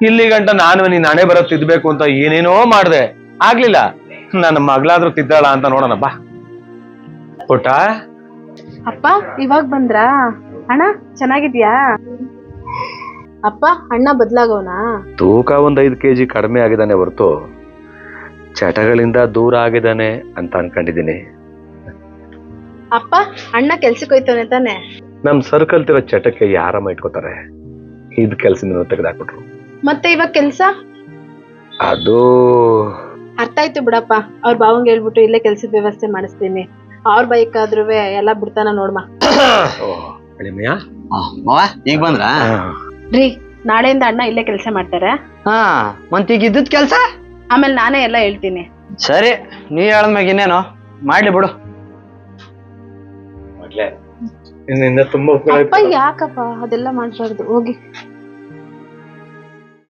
ಇಲ್ಲಿ ಗಂಟ ನಾನು ನೀನ್ ಹಣೆ ಬರೋ ತಿದ್ಬೇಕು ಅಂತ ಏನೇನೋ ಮಾಡ್ದೆ, ಆಗ್ಲಿಲ್ಲ. ನನ್ನ ಮಗಳಾದ್ರೂ ತಿದ್ದಾಳ ಅಂತ ನೋಡೋಣ ಬಾ. ಪುಟ್ಟ, ಅಪ್ಪ ಇವಾಗ ಬಂದ್ರಾ? ಅಣ್ಣ ಚೆನ್ನಾಗಿದ್ಯಾ? ಅಪ್ಪ ಅಣ್ಣ ಬದ್ಲಾಗೋನಾ? ತೂಕ 5 kg ಕಡಿಮೆ ಆಗಿದ್ದಾನೆ ಹೊರತು ಚಟಗಳಿಂದ ದೂರ ಆಗಿದ್ದಾನೆ ಅಂತ ಅನ್ಕೊಂಡಿದ್ದೀನಿ. ಅಪ್ಪ ಅಣ್ಣ ಕೆಲ್ಸಕ್ಕೆ ಹೋಯ್ತಾನೆ ತಾನೆ? ನಮ್ ಸರ್ಕಲ್ ತಿರೋ ಚಟಕ್ಕೆ ಯಾರಮ್ಮ ಇಟ್ಕೋತಾರೆ? ಇದ್ ಕೆಲ್ಸದಿಂದ ತೆಗೆದಾಕ್ಬಿಟ್ರು. ಮತ್ತೆ ಇವಾಗ ಕೆಲ್ಸ? ಅದು ಅರ್ಥ ಆಯ್ತು ಬಿಡಪ್ಪ. ಅವ್ರ ಭಾವಂಗ್ ಹೇಳ್ಬಿಟ್ಟು ಇಲ್ಲೇ ಕೆಲ್ಸದ ವ್ಯವಸ್ಥೆ ಮಾಡಿಸ್ತೀನಿ. ಅವ್ರ ಬೈಕ್ ಆದ್ರೂ ಎಲ್ಲ ಬಿಡ್ತಾನ ನೋಡ್ಮ. ಈಗ ಬಂದ್ರ ರೀ, ನಾಳೆಯಿಂದ ಅಣ್ಣ ಇಲ್ಲೇ ಕೆಲಸ ಮಾಡ್ತಾರೆ. ಹಾ ಮತ್ತೀಗ ಇದ್ದದ್ ಕೆಲ್ಸ ಆಮೇಲೆ ನಾನೇ ಎಲ್ಲ ಹೇಳ್ತೀನಿ. ಸರಿ, ನೀ ಹೇಳದ್ಮ್ಯಾಗ ಇನ್ನೇನು ಮಾಡ್ಲಿ ಬಿಡು. ತುಂಬಾ ಅಪ್ಪ ಯಾಕಪ್ಪ ಅದೆಲ್ಲ ಮಾಡ್ಬಾರ್ದು, ಹೋಗಿ.